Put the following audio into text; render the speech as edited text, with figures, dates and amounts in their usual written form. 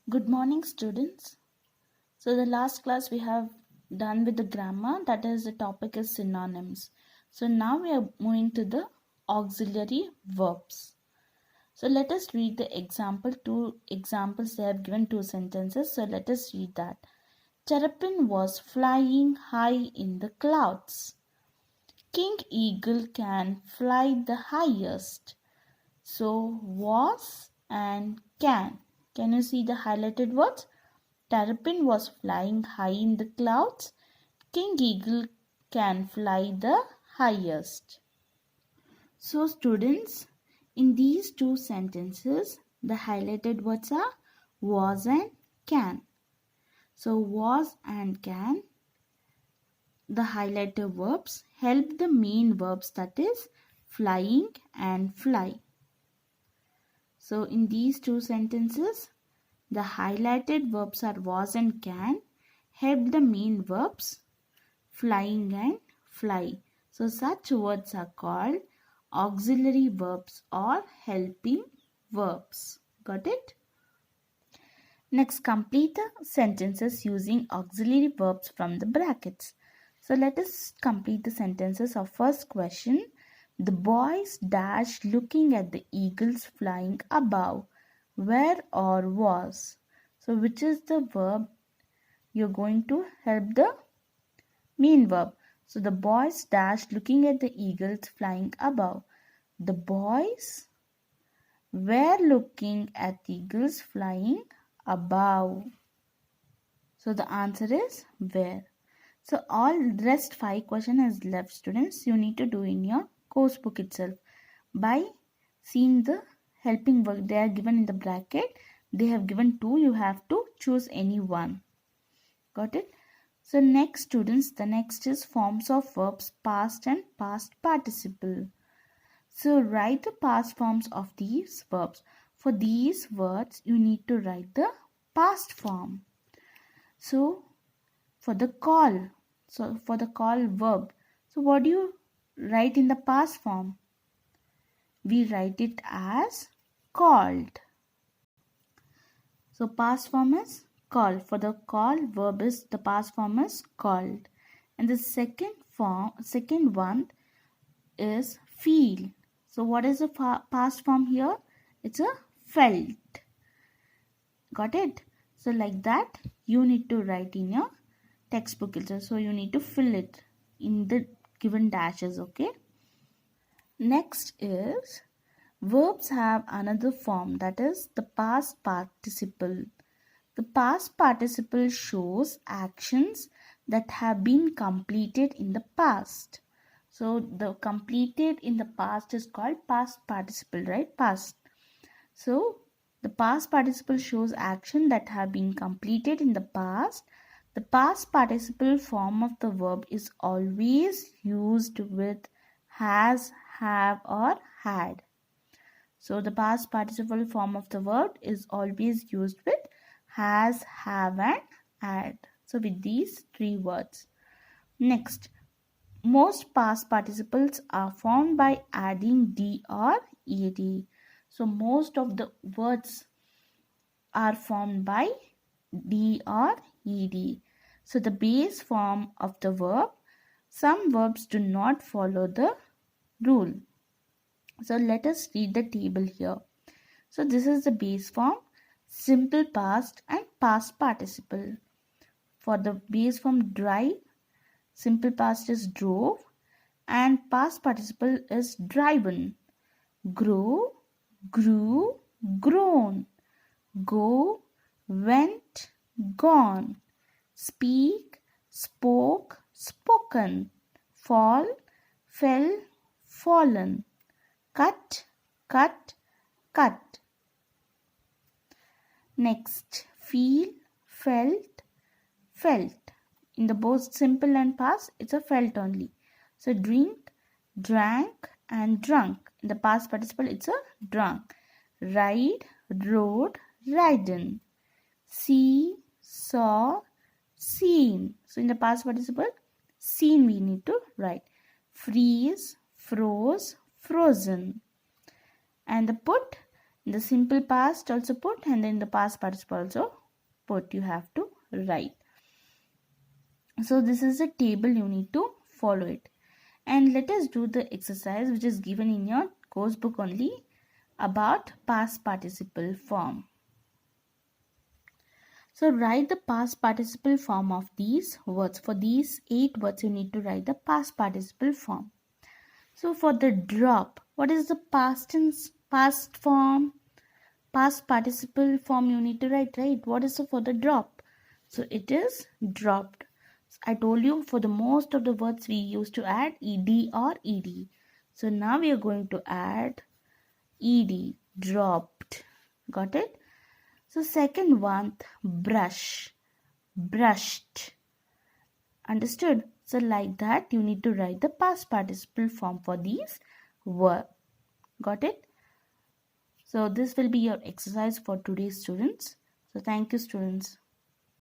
Good morning, students. So, the last class we have done with the grammar, that is, the topic is synonyms. So, now we are moving to the auxiliary verbs. So, let us read the example. Two examples they have given two sentences. So, let us read that. Terrapin was flying high in the clouds. King Eagle can fly the highest. So, was and can. Can you see the highlighted words? Terrapin was flying high in the clouds. King Eagle can fly the highest. So, students, in these two sentences, the highlighted words are was and can. So, was and can, the highlighted verbs, help the main verbs, that is flying and fly. So, in these two sentences, the highlighted verbs are was and can, help the main verbs flying and fly. So such words are called auxiliary verbs or helping verbs. Got it? Next, complete the sentences using auxiliary verbs from the brackets. So let us complete the sentences of first question. The boys dashed looking at the eagles flying above. Where or was? So which is the verb you're going to help the main verb? So the boys dashed looking at the eagles flying above. The boys were looking at the eagles flying above. So the answer is where. So all rest 5 question is left, students. You need to do in your course book itself by seeing the helping verb. They are given in the bracket. They have given two. You have to choose any one. Got it? So next, students, the next is forms of verbs, past and past participle. So write the past forms of these verbs. For these words, you need to write the past form. So for the call, verb, so what do you write in the past form? We write it as called. So past form is call. For the call verb is the past form is called. And the second one is feel. So what is the past form here? It's a felt. Got it? So like that you need to write in your textbook itself. So you need to fill it in the given dashes. Okay. Next is verbs have another form, that is the past participle. The past participle shows actions that have been completed in the past. So the completed in the past is called past participle, right? Past. So the past participle shows action that have been completed in the past. The past participle form of the verb is always used with has, have, or had. So the past participle form of the verb is always used with has, have, and had. So with these three words. Next, most past participles are formed by adding d or ed. So most of the words are formed by d or ed. So the base form of the verb, some verbs do not follow the rule. So let us read the table here. So this is the base form, simple past and past participle. For the base form drive, simple past is drove and past participle is driven. Grow, grew, grown. Go, went, gone. Speak, spoke, spoken. Fall, fell, fallen. Cut, cut, cut. Next, feel, felt, felt. In the both simple and past, it's a felt only. So drink, drank, and drunk. In the past participle, it's a drunk. Ride, rode, ridden. See, saw, seen. So in the past participle, seen we need to write. Freeze, froze, frozen. And the put, In the simple past also put, and then the past participle also put. You have to write. So this is a table, you need to follow it. And let us do the exercise which is given in your course book only about past participle form. So write the past participle form of these words. For these 8 words you need to write the past participle form. So for the drop, what is the past tense, past form, past participle form you need to write, right? What is for the drop? So it is dropped. I told you for the most of the words we used to add ed or ed. So now we are going to add ed, dropped. Got it? So second one, brush, brushed. Understood? So like that you need to write the past participle form for these words. Got it? So this will be your exercise for today's students. So thank you, students.